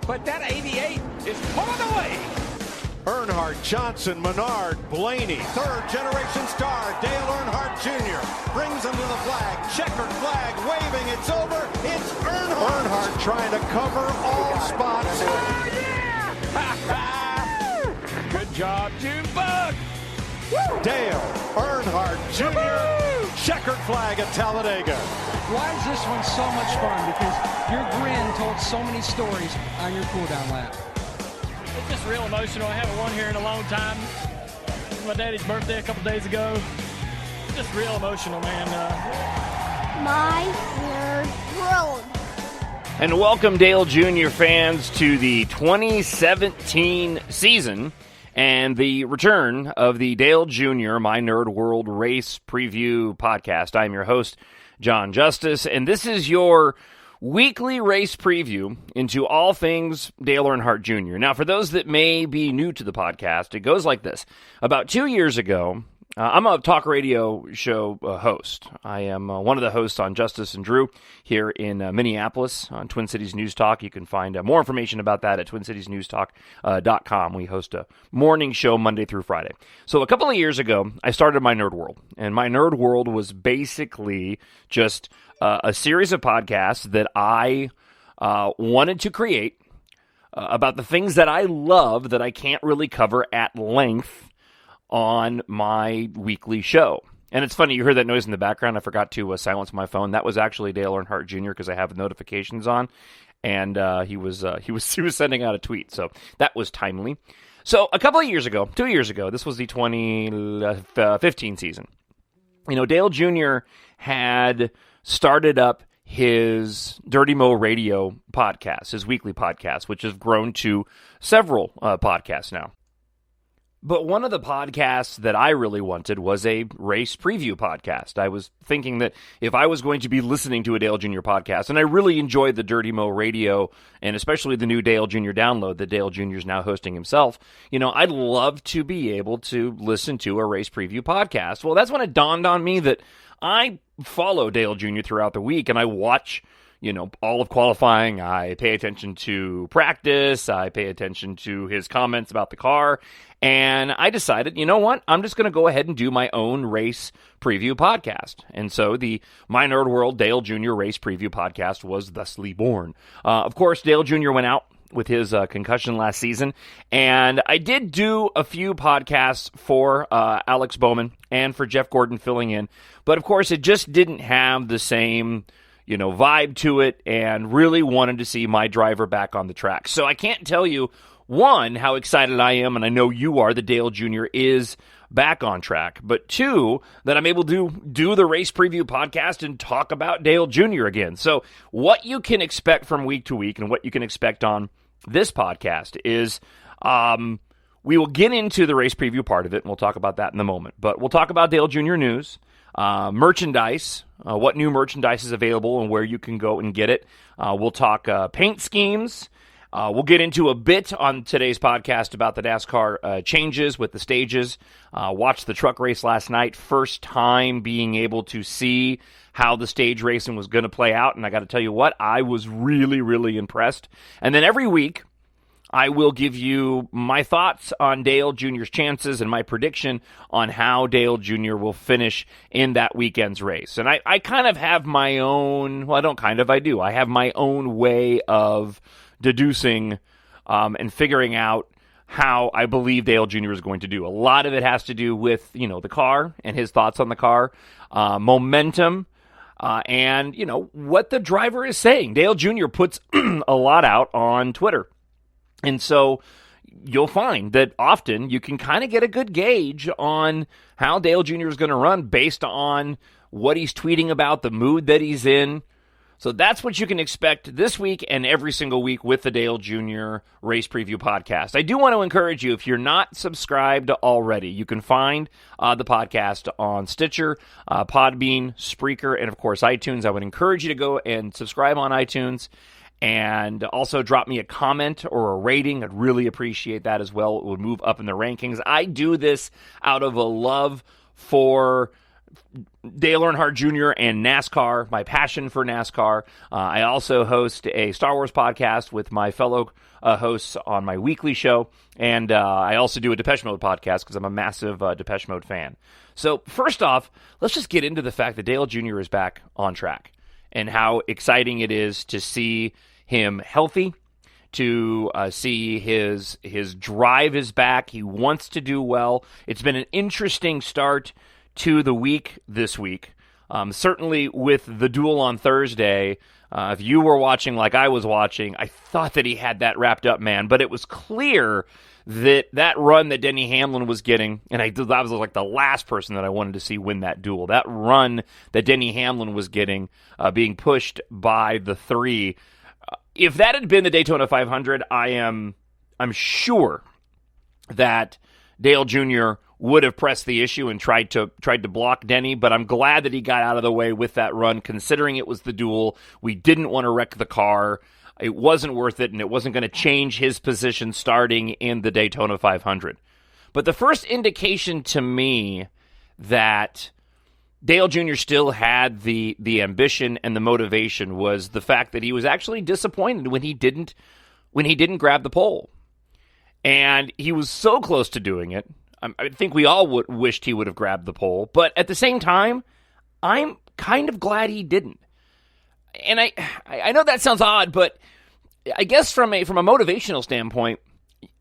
but that 88 is pulling away. Earnhardt, Johnson, Menard, Blaney, third-generation star Dale Earnhardt Jr. brings him to the flag. Checkered flag waving. It's over. It's Earnhardt. Earnhardt trying to cover all spots. Oh, yeah! Good job, Junebug. Dale Earnhardt Jr. Checkered flag at Talladega. Why is this one so much fun? Because your grin told so many stories on your cool-down lap. It's just real emotional. I haven't won here in a long time. It was my daddy's birthday a couple days ago. Just real emotional, man. My Nerd World. And welcome, Dale Jr. fans, to the 2017 season and the return of the Dale Jr. My Nerd World Race Preview podcast. I'm your host, John Justice, and this is your weekly race preview into all things Dale Earnhardt Jr. Now, for those that may be new to the podcast, it goes like this. About 2 years ago, I'm a talk radio show host. I am one of the hosts on Justice and Drew here in Minneapolis on Twin Cities News Talk. You can find more information about that at TwinCitiesNewsTalk.com. We host a morning show Monday through Friday. So a couple of years ago, I started My Nerd World. And My Nerd World was basically just a series of podcasts that I wanted to create about the things that I love that I can't really cover at length on my weekly show. And it's funny, you heard that noise in the background. I forgot to silence my phone. That was actually Dale Earnhardt Jr. because I have the notifications on, and he was sending out a tweet. So that was timely. So a couple of years ago, 2 years ago, this was the 2015 season. You know, Dale Jr. had started up his Dirty Mo Radio podcast, his weekly podcast, which has grown to several podcasts now. But one of the podcasts that I really wanted was a race preview podcast. I was thinking that if I was going to be listening to a Dale Jr. podcast, and I really enjoyed the Dirty Mo Radio, and especially the new Dale Jr. download that Dale Jr. is now hosting himself, you know, I'd love to be able to listen to a race preview podcast. Well, that's when it dawned on me that I follow Dale Jr. throughout the week, and I watch, you know, all of qualifying. I pay attention to practice. I pay attention to his comments about the car. And I decided, you know what? I'm just going to go ahead and do my own race preview podcast. And so the My Nerd World Dale Jr. Race Preview podcast was thusly born. Of course, Dale Jr. went out with his concussion last season. And I did do a few podcasts for Alex Bowman and for Jeff Gordon filling in. But of course, it just didn't have the same, you know, vibe to it, and really wanted to see my driver back on the track. So I can't tell you, one, how excited I am, and I know you are, that Dale Jr. is back on track, but two, that I'm able to do the race preview podcast and talk about Dale Jr. again. So what you can expect from week to week and what you can expect on this podcast is we will get into the race preview part of it, and we'll talk about that in a moment. But we'll talk about Dale Jr. news, merchandise, what new merchandise is available and where you can go and get it. We'll talk paint schemes. We'll get into a bit on today's podcast about the NASCAR changes with the stages. Watched the truck race last night. First time being able to see how the stage racing was going to play out. And I got to tell you what, I was really, really impressed. And then every week, I will give you my thoughts on Dale Jr.'s chances and my prediction on how Dale Jr. will finish in that weekend's race. And I kind of have my own, well, I don't kind of, I do. I have my own way of deducing and figuring out how I believe Dale Jr. is going to do. A lot of it has to do with, you know, the car and his thoughts on the car, momentum, and, you know, what the driver is saying. Dale Jr. puts a lot out on Twitter. And so you'll find that often you can kind of get a good gauge on how Dale Jr. is going to run based on what he's tweeting about, the mood that he's in. So that's what you can expect this week and every single week with the Dale Jr. Race Preview Podcast. I do want to encourage you, if you're not subscribed already, you can find the podcast on Stitcher, Podbean, Spreaker, and of course iTunes. I would encourage you to go and subscribe on iTunes. And also drop me a comment or a rating. I'd really appreciate that as well. It would move up in the rankings. I do this out of a love for Dale Earnhardt Jr. and NASCAR, my passion for NASCAR. I also host a Star Wars podcast with my fellow hosts on my weekly show, and I also do a Depeche Mode podcast because I'm a massive Depeche Mode fan. So first off, let's just get into the fact that Dale Jr. is back on track and how exciting it is to see him healthy, to see his drive is back. He wants to do well. It's been an interesting start to the week this week. Certainly with the duel on Thursday, if you were watching like I was watching, I thought that he had that wrapped up, man. But it was clear that run that Denny Hamlin was getting, and that was like the last person that I wanted to see win that duel. That run that Denny Hamlin was getting, being pushed by the three. If that had been the Daytona 500, I'm sure that Dale Jr. would have pressed the issue and tried to block Denny, but I'm glad that he got out of the way with that run, considering it was the duel. We didn't want to wreck the car. It wasn't worth it, and it wasn't going to change his position starting in the Daytona 500. But the first indication to me that Dale Jr. still had the ambition and the motivation was the fact that he was actually disappointed when he didn't grab the pole. And he was so close to doing it. I think we all wished he would have grabbed the pole, but at the same time, I'm kind of glad he didn't. And I know that sounds odd, but I guess from a motivational standpoint,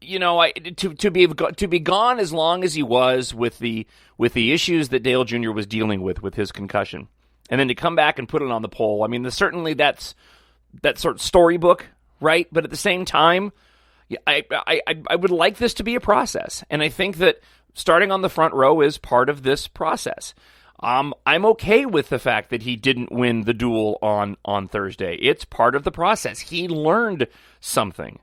you know, to be gone as long as he was with the issues that Dale Jr. was dealing with his concussion, and then to come back and put it on the pole. I mean, certainly that's sort of storybook, right? But at the same time, I would like this to be a process, and I think that starting on the front row is part of this process. I'm okay with the fact that he didn't win the duel on Thursday. It's part of the process. He learned something.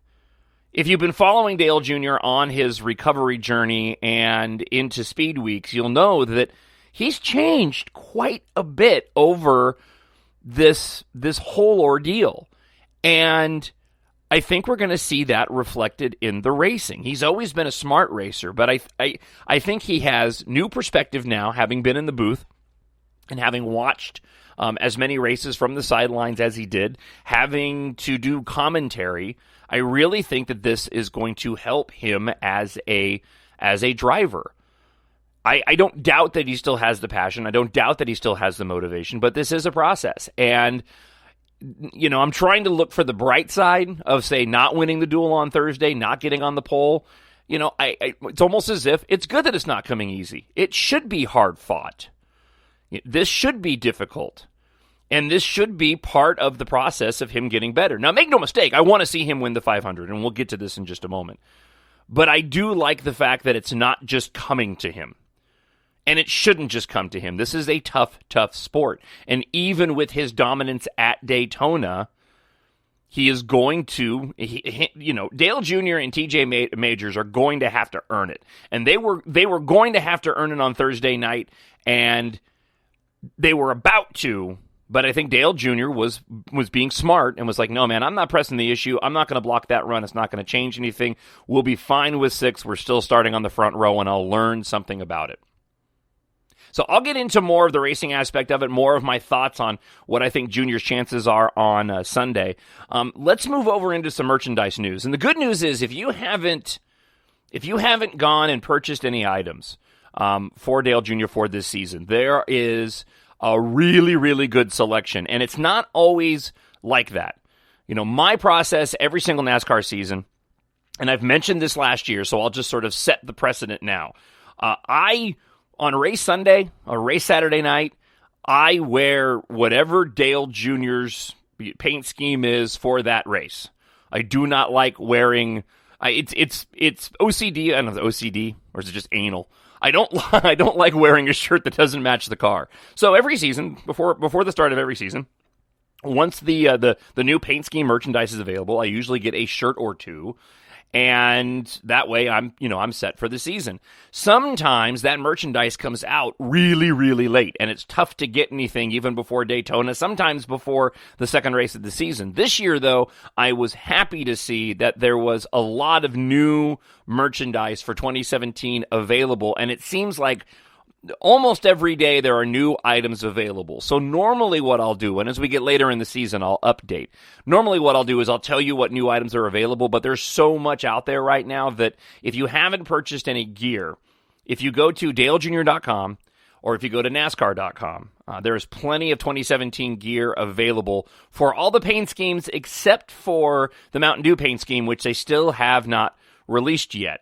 If you've been following Dale Jr. on his recovery journey and into speed weeks, you'll know that he's changed quite a bit over this whole ordeal. And I think we're going to see that reflected in the racing. He's always been a smart racer, but I think he has new perspective now, having been in the booth and having watched as many races from the sidelines as he did, having to do commentary. I really think that this is going to help him as a driver. I don't doubt that he still has the passion. I don't doubt that he still has the motivation, but this is a process. And you know, I'm trying to look for the bright side of, say, not winning the duel on Thursday, not getting on the pole. You know, it's almost as if it's good that it's not coming easy. It should be hard fought. This should be difficult. And this should be part of the process of him getting better. Now, make no mistake, I want to see him win the 500, and we'll get to this in just a moment. But I do like the fact that it's not just coming to him. And it shouldn't just come to him. This is a tough, tough sport. And even with his dominance at Daytona, he is going to, Dale Jr. and TJ Majors are going to have to earn it. And they were going to have to earn it on Thursday night, and they were about to. But I think Dale Jr. was being smart and was like, no, man, I'm not pressing the issue. I'm not going to block that run. It's not going to change anything. We'll be fine with 6. We're still starting on the front row, and I'll learn something about it. So I'll get into more of the racing aspect of it, more of my thoughts on what I think Junior's chances are on Sunday. Let's move over into some merchandise news. And the good news is, if you haven't gone and purchased any items for Dale Jr. for this season, there is a really, really good selection. And it's not always like that. You know, my process every single NASCAR season, and I've mentioned this last year, so I'll just sort of set the precedent now. On race Sunday, or race Saturday night, I wear whatever Dale Jr.'s paint scheme is for that race. I do not like wearing. It's OCD. I don't know if it's OCD or is it just anal. I don't like wearing a shirt that doesn't match the car. So every season, before the start of every season, once the new paint scheme merchandise is available, I usually get a shirt or two. And that way I'm set for the season. Sometimes that merchandise comes out really, really late, and it's tough to get anything even before Daytona, sometimes before the second race of the season. This year, though, I was happy to see that there was a lot of new merchandise for 2017 available, and it seems like almost every day there are new items available. So normally what I'll do, and as we get later in the season, I'll update. Normally what I'll do is I'll tell you what new items are available, but there's so much out there right now that if you haven't purchased any gear, if you go to DaleJr.com or if you go to NASCAR.com, there is plenty of 2017 gear available for all the paint schemes except for the Mountain Dew paint scheme, which they still have not released yet.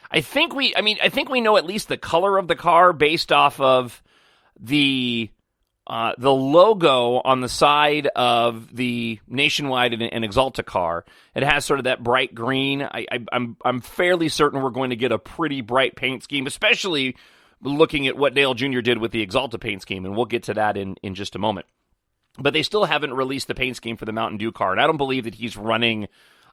I think we know at least the color of the car based off of the logo on the side of the Nationwide and Exalta car. It has sort of that bright green. I'm fairly certain we're going to get a pretty bright paint scheme, especially looking at what Dale Jr. did with the Exalta paint scheme, and we'll get to that in just a moment. But they still haven't released the paint scheme for the Mountain Dew car, and I don't believe that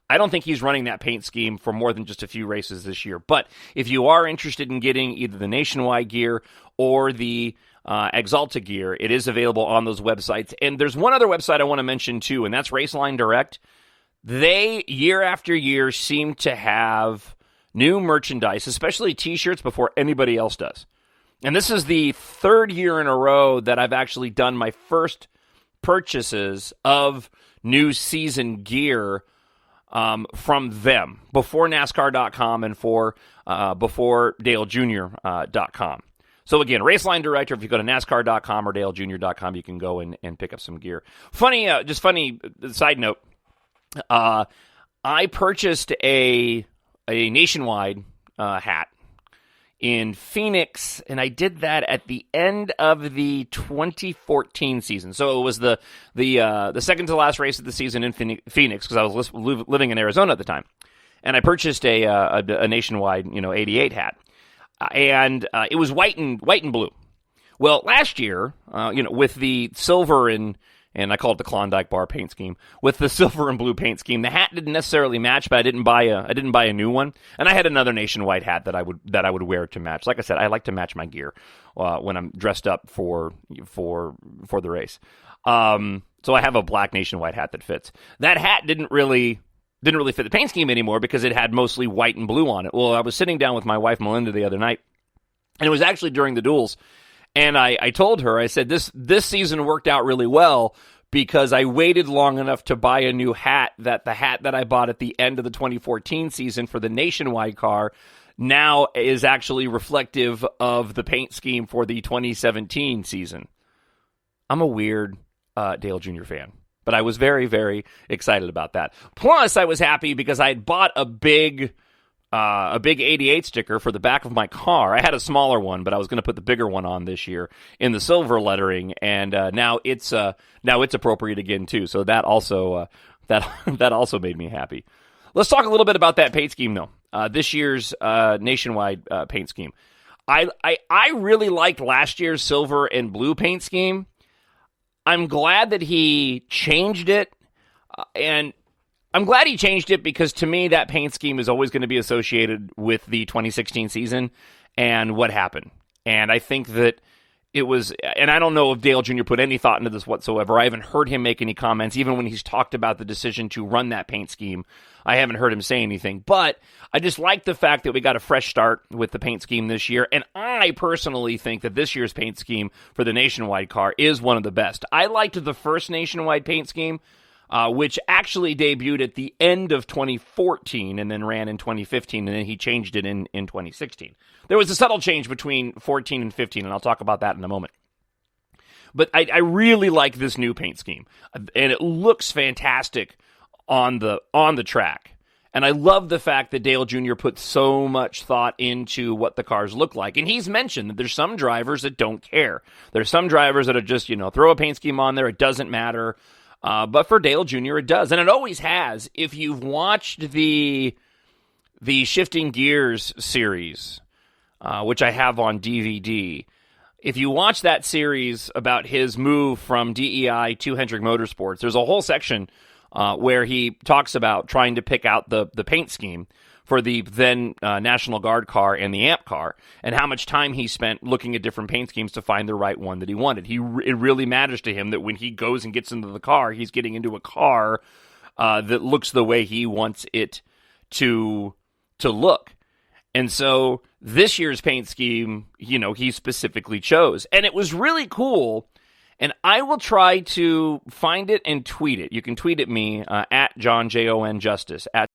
I don't think he's running that paint scheme for more than just a few races this year. But if you are interested in getting either the Nationwide gear or the Exalta gear, it is available on those websites. And there's one other website I want to mention too, and that's Raceline Direct. They, year after year, seem to have new merchandise, especially T-shirts, before anybody else does. And this is the third year in a row that I've actually done my first purchases of new season gear from them, before NASCAR.com and before DaleJr.com. So again, Raceline Director, if you go to NASCAR.com or DaleJr.com, you can go and pick up some gear. Funny side note, I purchased a Nationwide hat in Phoenix, and I did that at the end of the 2014 season. So it was the second to last race of the season in Phoenix, because I was living in Arizona at the time, and I purchased a Nationwide 88 hat, and it was white and blue. Well, last year, with the silver and I call it the Klondike Bar paint scheme, with the silver and blue paint scheme, the hat didn't necessarily match, but I didn't buy a new one, and I had another Nationwide hat that I would wear to match. Like I said, I like to match my gear when I'm dressed up for the race. So I have a black Nationwide hat that fits. That hat didn't really fit the paint scheme anymore because it had mostly white and blue on it. Well, I was sitting down with my wife Melinda the other night, and it was actually during the duels. And I told her, I said, this season worked out really well because I waited long enough to buy a new hat, that the hat that I bought at the end of the 2014 season for the Nationwide car now is actually reflective of the paint scheme for the 2017 season. I'm a weird Dale Jr. fan, but I was very, very excited about that. Plus, I was happy because I had bought a big 88 sticker for the back of my car. I had a smaller one, but I was going to put the bigger one on this year in the silver lettering, and now it's appropriate again too. So that also made me happy. Let's talk a little bit about that paint scheme though. This year's Nationwide paint scheme. I really liked last year's silver and blue paint scheme. I'm glad that he changed it, and I'm glad he changed it because to me that paint scheme is always going to be associated with the 2016 season and what happened. And I think that it was, and I don't know if Dale Jr. put any thought into this whatsoever. I haven't heard him make any comments, even when he's talked about the decision to run that paint scheme. I haven't heard him say anything, but I just like the fact that we got a fresh start with the paint scheme this year, and I personally think that this year's paint scheme for the Nationwide car is one of the best. I liked the first Nationwide paint scheme, which actually debuted at the end of 2014 and then ran in 2015, and then he changed it in 2016. There was a subtle change between 14 and 15, and I'll talk about that in a moment. But I really like this new paint scheme, and it looks fantastic on the track. And I love the fact that Dale Jr. put so much thought into what the cars look like. And he's mentioned that there's some drivers that don't care. There's some drivers that are just, throw a paint scheme on there, it doesn't matter. But for Dale Jr., it does. And it always has. If you've watched the Shifting Gears series, which I have on DVD, if you watch that series about his move from DEI to Hendrick Motorsports, there's a whole section where he talks about trying to pick out the paint scheme for the then National Guard car and the AMP car, and how much time he spent looking at different paint schemes to find the right one that he wanted. It really matters to him that when he goes and gets into the car, he's getting into a car that looks the way he wants it to look. And so this year's paint scheme, he specifically chose. And it was really cool. And I will try to find it and tweet it. You can tweet at me at John, Jon Justice, at